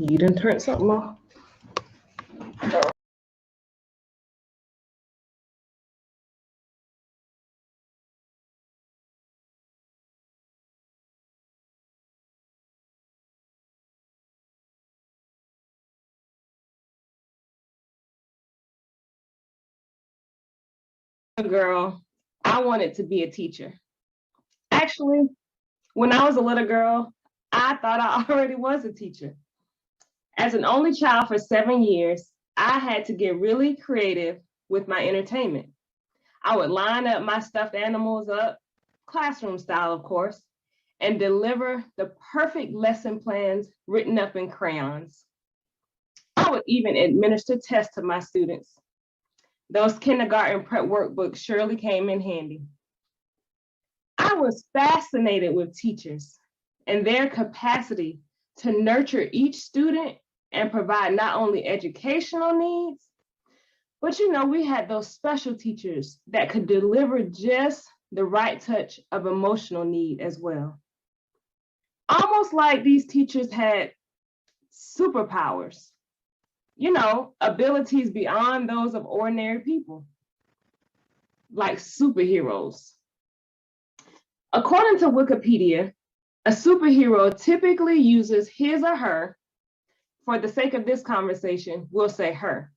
You done turned something off? Girl, I wanted to be a teacher. Actually, when I was a little girl, I thought I already was a teacher. As an only child for 7 years, I had to get really creative with my entertainment. I would line up my stuffed animals up, classroom style, of course, and deliver the perfect lesson plans written up in crayons. I would even administer tests to my students. Those kindergarten prep workbooks surely came in handy. I was fascinated with teachers and their capacity to nurture each student and provide not only educational needs, but we had those special teachers that could deliver just the right touch of emotional need as well. Almost like these teachers had superpowers, abilities beyond those of ordinary people, like superheroes. According to Wikipedia, a superhero typically uses his or her, for the sake of this conversation, we'll say her.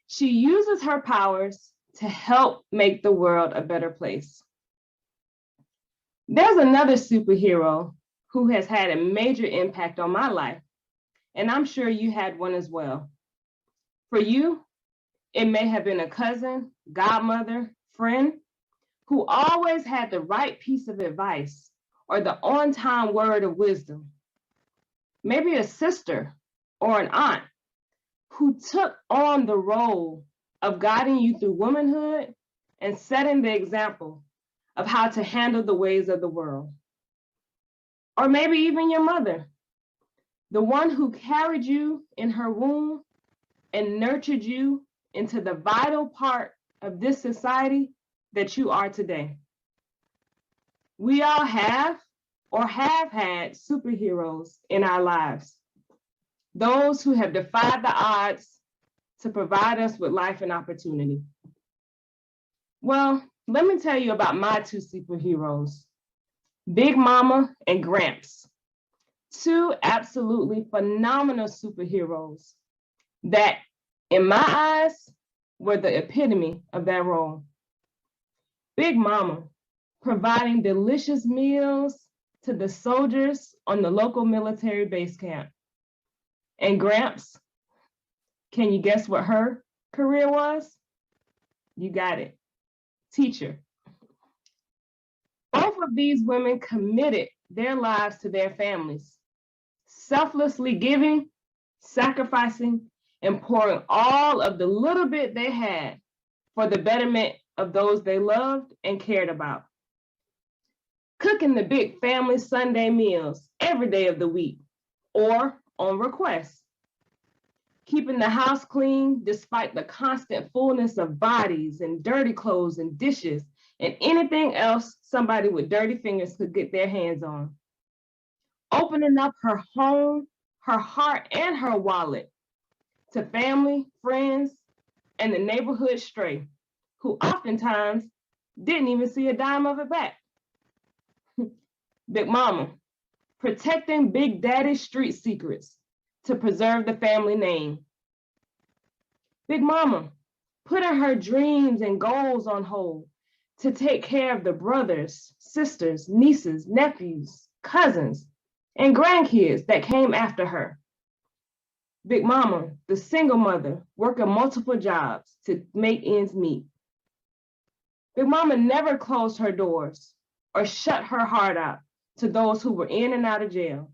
She uses her powers to help make the world a better place. There's another superhero who has had a major impact on my life, and I'm sure you had one as well. For you, it may have been a cousin, godmother, friend, who always had the right piece of advice or the on-time word of wisdom. Maybe a sister or an aunt who took on the role of guiding you through womanhood and setting the example of how to handle the ways of the world. Or maybe even your mother, the one who carried you in her womb and nurtured you into the vital part of this society that you are today. We all have or have had superheroes in our lives, those who have defied the odds to provide us with life and opportunity. Well, let me tell you about my two superheroes, Big Mama and Gramps, two absolutely phenomenal superheroes that, in my eyes, were the epitome of that role. Big Mama, providing delicious meals to the soldiers on the local military base camp. And Gramps, can you guess what her career was? You got it, teacher. Both of these women committed their lives to their families, selflessly giving, sacrificing, and pouring all of the little bit they had for the betterment of those they loved and cared about. Cooking the big family Sunday meals every day of the week or on request. Keeping the house clean despite the constant fullness of bodies and dirty clothes and dishes and anything else somebody with dirty fingers could get their hands on. Opening up her home, her heart, and her wallet to family, friends, and the neighborhood stray, who oftentimes didn't even see a dime of it back. Big Mama, protecting Big Daddy's street secrets to preserve the family name. Big Mama, putting her dreams and goals on hold to take care of the brothers, sisters, nieces, nephews, cousins, and grandkids that came after her. Big Mama, the single mother, working multiple jobs to make ends meet. Big Mama never closed her doors or shut her heart out to those who were in and out of jail.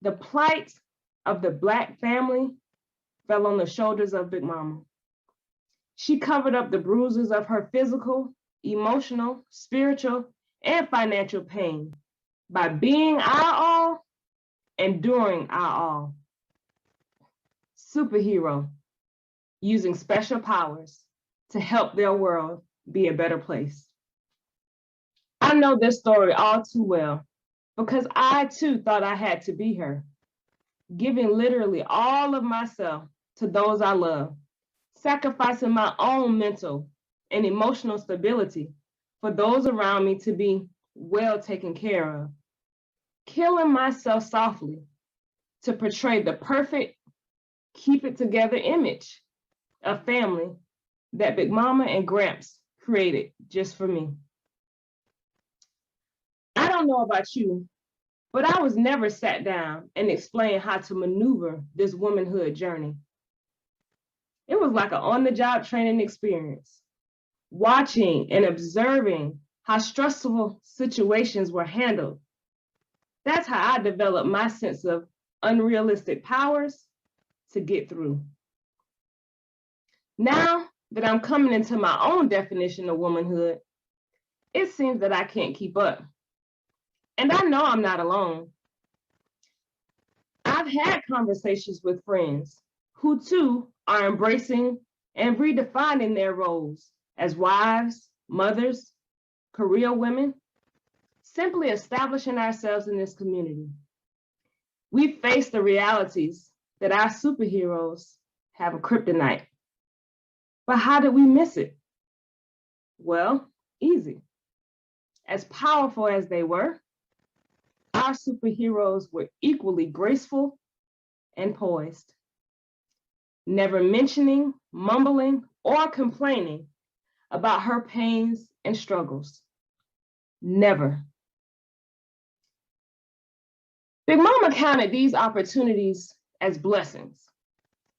The plight of the Black family fell on the shoulders of Big Mama. She covered up the bruises of her physical, emotional, spiritual, and financial pain by being our all, enduring our all. Superhero, using special powers to help their world be a better place. I know this story all too well because I too thought I had to be her. giving literally all of myself to those I love, sacrificing my own mental and emotional stability for those around me to be well taken care of, killing myself softly to portray the perfect, keep it together image of family that Big Mama and Gramps created just for me. I don't know about you, but I was never sat down and explained how to maneuver this womanhood journey. It was like an on-the-job training experience, watching and observing how stressful situations were handled. That's how I developed my sense of unrealistic powers to get through. Now that I'm coming into my own definition of womanhood, it seems that I can't keep up. And I know I'm not alone. I've had conversations with friends who too are embracing and redefining their roles as wives, mothers, career women, simply establishing ourselves in this community. We face the realities that our superheroes have a kryptonite. But how did we miss it? Well, easy. As powerful as they were, our superheroes were equally graceful and poised, never mentioning, mumbling, or complaining about her pains and struggles. Never. Big Mama counted these opportunities as blessings,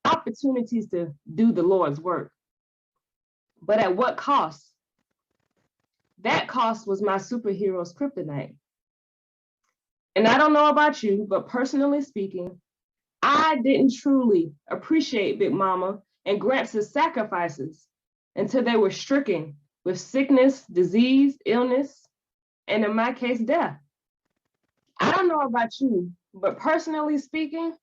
opportunities to do the Lord's work. But at what cost? That cost was my superhero's kryptonite. And I don't know about you, but personally speaking, I didn't truly appreciate Big Mama and Gramps' sacrifices until they were stricken with sickness, disease, illness, and in my case, death. I don't know about you, but personally speaking,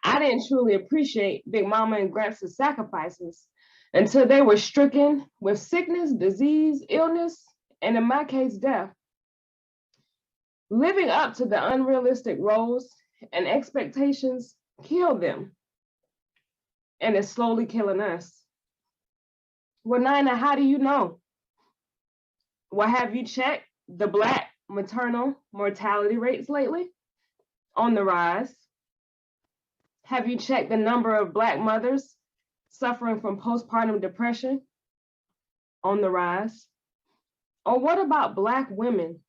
I didn't truly appreciate Big Mama and Gramps' sacrifices until they were stricken with sickness, disease, illness, and in my case, death. Living up to the unrealistic roles and expectations killed them, and it's slowly killing us. Well, Nina, how do you know? Well, have you checked the Black maternal mortality rates lately? On the rise. Have you checked the number of Black mothers suffering from postpartum depression? On the rise. Or what about Black women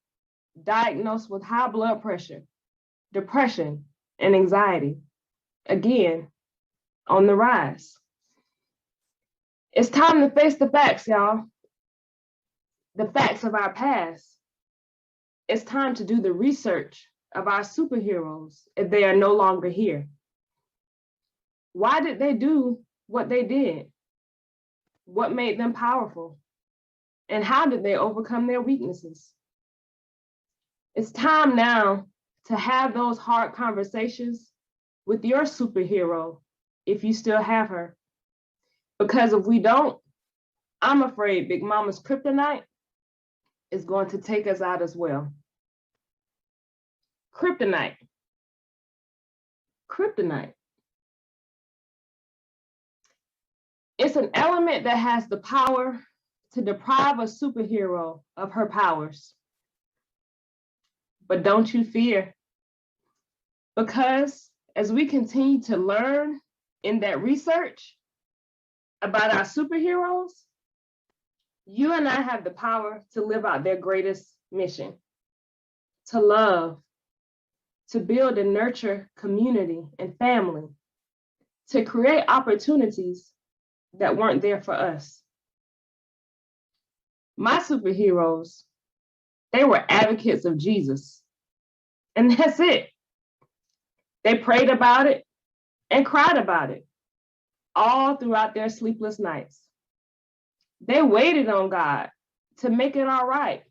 diagnosed with high blood pressure, depression, and anxiety? Again, on the rise. It's time to face the facts, y'all. The facts of our past. It's time to do the research of our superheroes if they are no longer here. Why did they do what they did? What made them powerful? And how did they overcome their weaknesses? It's time now to have those hard conversations with your superhero if you still have her. Because if we don't, I'm afraid Big Mama's kryptonite is going to take us out as well. Kryptonite. Kryptonite. It's an element that has the power to deprive a superhero of her powers. But don't you fear, because as we continue to learn in that research about our superheroes, you and I have the power to live out their greatest mission, to love, to build and nurture community and family, to create opportunities that weren't there for us. My superheroes, they were advocates of Jesus, and that's it. They prayed about it and cried about it all throughout their sleepless nights. They waited on God to make it all right,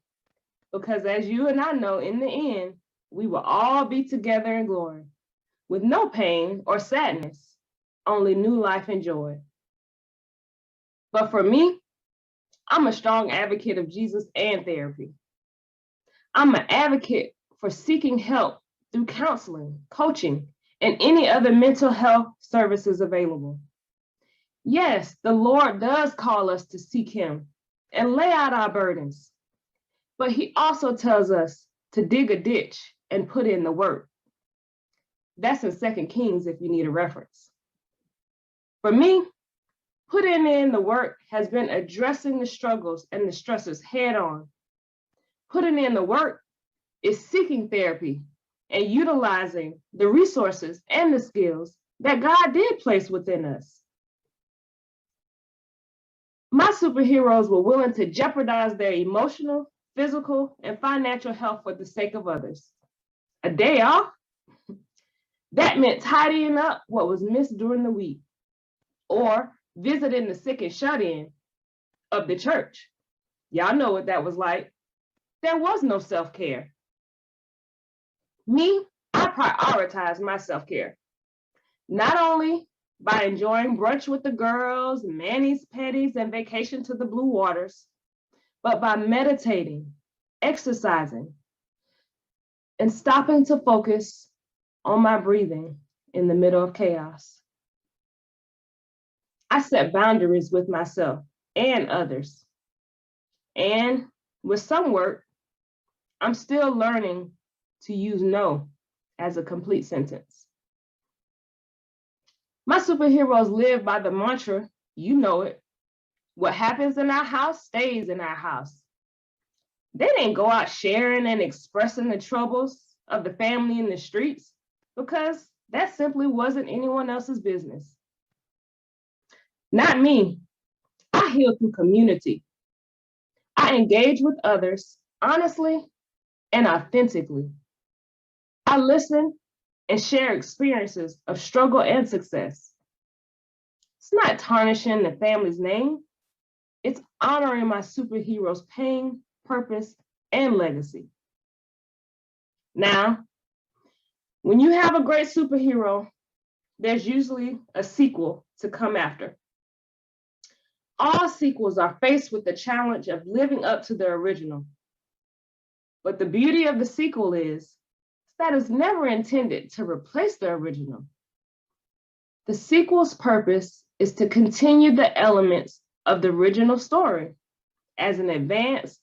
because as you and I know, in the end, we will all be together in glory with no pain or sadness, only new life and joy. But for me, I'm a strong advocate of Jesus and therapy. I'm an advocate for seeking help through counseling, coaching, and any other mental health services available. Yes, the Lord does call us to seek him and lay out our burdens, but he also tells us to dig a ditch and put in the work. That's in 2 Kings if you need a reference. For me, putting in the work has been addressing the struggles and the stressors head on. Putting in the work is seeking therapy and utilizing the resources and the skills that God did place within us. My superheroes were willing to jeopardize their emotional, physical, and financial health for the sake of others. A day off? That meant tidying up what was missed during the week, or visiting the sick and shut-in of the church. Y'all know what that was like. There was no self-care. Me, I prioritize my self-care. Not only by enjoying brunch with the girls, manis, petties, and vacation to the blue waters, but by meditating, exercising, and stopping to focus on my breathing in the middle of chaos. I set boundaries with myself and others. And with some work, I'm still learning to use no as a complete sentence. My superheroes live by the mantra, you know it, what happens in our house stays in our house. They didn't go out sharing and expressing the troubles of the family in the streets because that simply wasn't anyone else's business. Not me. I heal through community. I engage with others honestly and authentically. I listen and share experiences of struggle and success. It's not tarnishing the family's name. It's honoring my superheroes' pain, purpose, and legacy. Now, when you have a great superhero, there's usually a sequel to come after. All sequels are faced with the challenge of living up to the original. But the beauty of the sequel is that it's never intended to replace the original. The sequel's purpose is to continue the elements of the original story as an advanced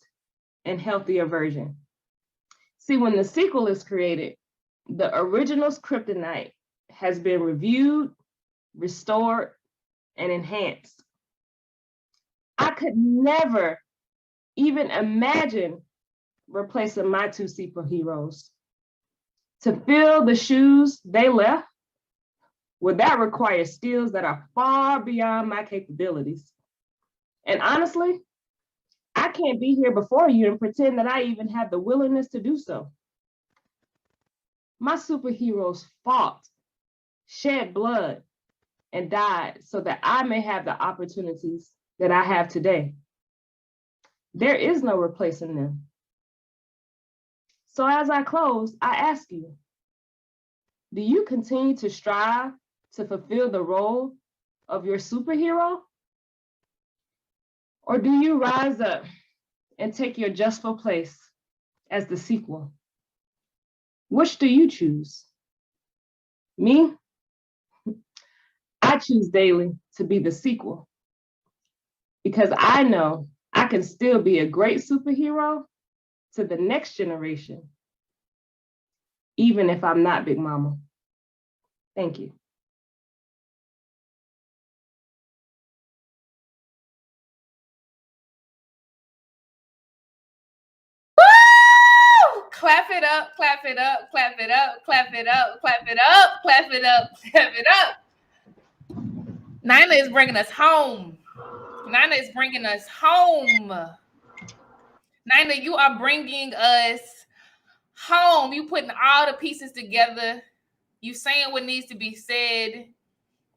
and healthier version. See, when the sequel is created, the original's kryptonite has been reviewed, restored, and enhanced. I could never even imagine replacing my two superheroes. To fill the shoes they left, well, that requires skills that are far beyond my capabilities. And honestly, I can't be here before you and pretend that I even have the willingness to do so. My superheroes fought, shed blood, and died so that I may have the opportunities that I have today. There is no replacing them. So as I close, I ask you, do you continue to strive to fulfill the role of your superhero? Or do you rise up and take your justful place as the sequel? Which do you choose? Me? I choose daily to be the sequel because I know I can still be a great superhero to the next generation, even if I'm not Big Mama. Thank you. Clap it up, clap it up, clap it up, clap it up, clap it up, clap it up, clap it up. Nina is bringing us home. Nina is bringing us home. Nina, you are bringing us home. You putting all the pieces together. You saying what needs to be said.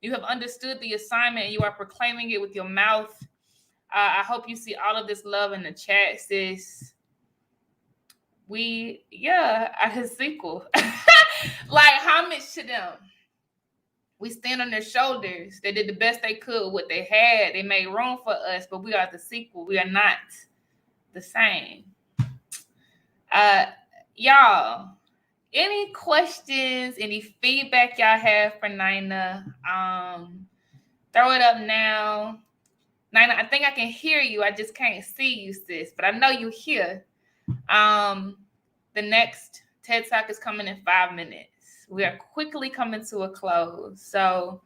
You have understood the assignment and you are proclaiming it with your mouth. I hope you see all of this love in the chat, sis. At a sequel. Like, homage to them. We stand on their shoulders. They did the best they could with what they had. They made room for us, but we are the sequel. We are not the same. Y'all, Any questions, any feedback y'all have for Nina? Throw it up now. Nina, I think I can hear you. I just can't see you, sis, but I know you here. The next TED Talk is coming in 5 minutes. We are quickly coming to a close. So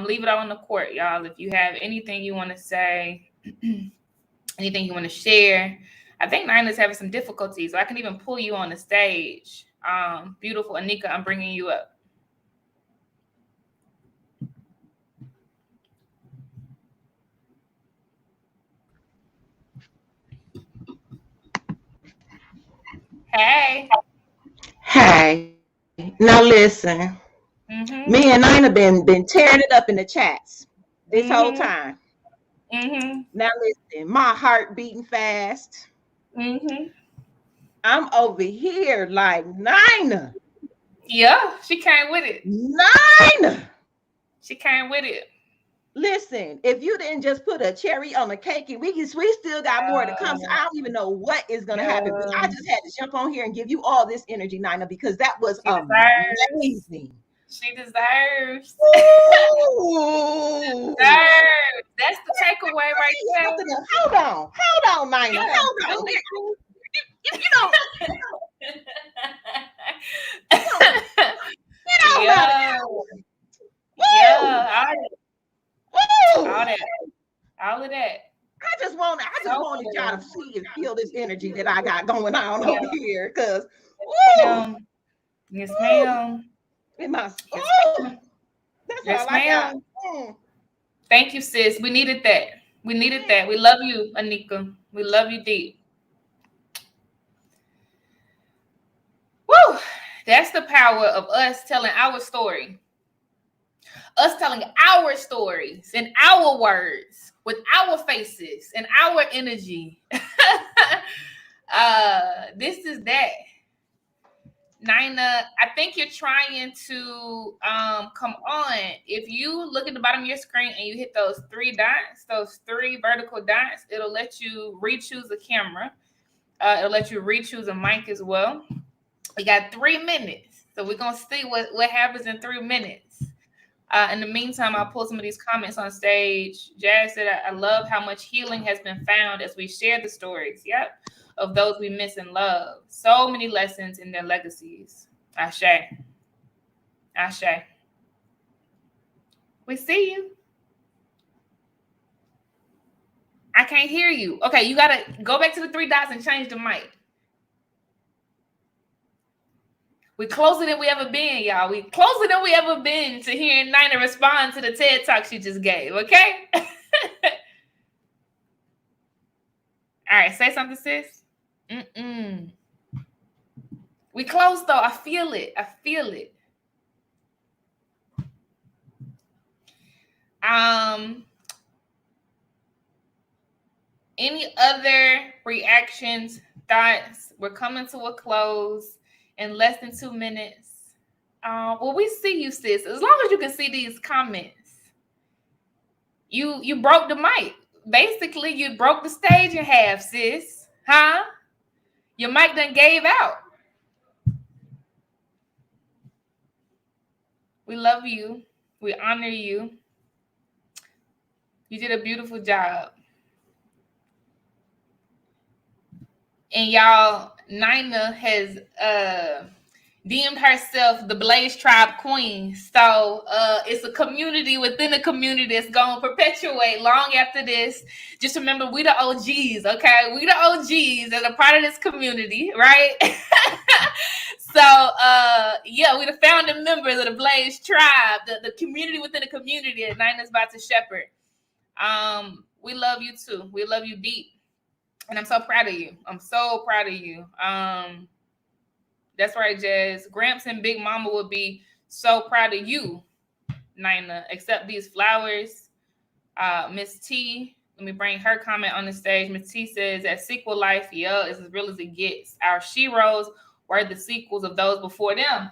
leave it all on the court, y'all. If you have anything you want to say, anything you want to share. I think Nina's having some difficulties, so I can even pull you on the stage. Beautiful Anika, I'm bringing you up. Hey. Hey, now listen. Me and Nina been tearing it up in the chats this whole time. Now listen, my heart beating fast. I'm over here like Nina. Yeah, she came with it. Nina. She came with it. Listen, if you didn't just put a cherry on the cake, and we still got more to come. So I don't even know what is gonna happen. But I just had to jump on here and give you all this energy, Nina, because that was amazing. She deserves. That's the takeaway right there. Hold on, Nina. Yeah. Hold on. You don't. Yeah. All of that. I just wanted y'all to see and feel this energy that I got going on over here, because yes, ma'am. In my yes, ma'am. Thank you, sis. We needed that. We needed that. We love you, Anika. We love you deep. Woo! That's the power of us telling our story. Us telling our stories in our words, with our faces and our energy. This is that. Nina, I think you're trying to come on. If you look at the bottom of your screen and you hit those 3 dots, those 3 vertical dots, it'll let you re-choose a camera. It'll let you re-choose a mic as well. We got 3 minutes. So we're going to see what happens in 3 minutes. In the meantime, I'll pull some of these comments on stage. Jazz said, I love how much healing has been found as we share the stories. Yep. Of those we miss and love. So many lessons in their legacies. Ashe. Ashe. We see you. I can't hear you. Okay, you got to go back to the 3 dots and change the mic. We closer than we ever been, y'all. We closer than we ever been to hearing Nina respond to the TED Talk she just gave, okay? All right, say something, sis. We close, though. I feel it. I feel it. Any other reactions, thoughts? We're coming to a close in less than 2 minutes. Well, we see you, sis. As long as you can see these comments, you broke the mic. Basically, you broke the stage in half, sis. Huh? Your mic done gave out. We love you. We honor you. You did a beautiful job. And y'all, Nina has deemed herself the Blaze Tribe Queen. So it's a community within a community that's going to perpetuate long after this. Just remember, we the OGs, okay? We the OGs that are part of this community, right? So, yeah, we the founding members of the Blaze Tribe, the community within a community that Nina's about to shepherd. We love you too. We love you deep. And I'm so proud of you. I'm so proud of you. That's right, Jazz. Gramps and Big Mama would be so proud of you, Nina. Accept these flowers. Miss T, let me bring her comment on the stage. Miss T says that sequel life, yeah, is as real as it gets. Our sheroes were the sequels of those before them.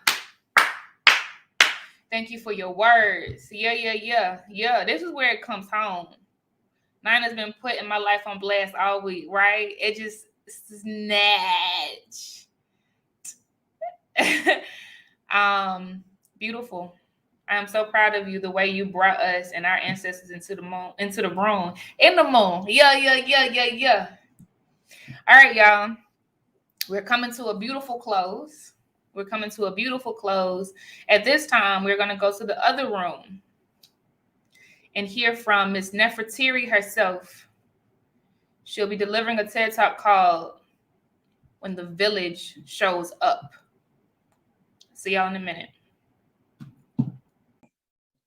Thank you for your words. Yeah. This is where it comes home. Nina's been putting my life on blast all week, right? It just snatch. Beautiful. I am so proud of you, the way you brought us and our ancestors into the moon, in the moon. Yeah. All right, y'all. We're coming to a beautiful close. At this time, we're going to go to the other room and hear from Miss Nefertiri herself. She'll be delivering a TED Talk called When the Village Shows Up. See y'all in a minute.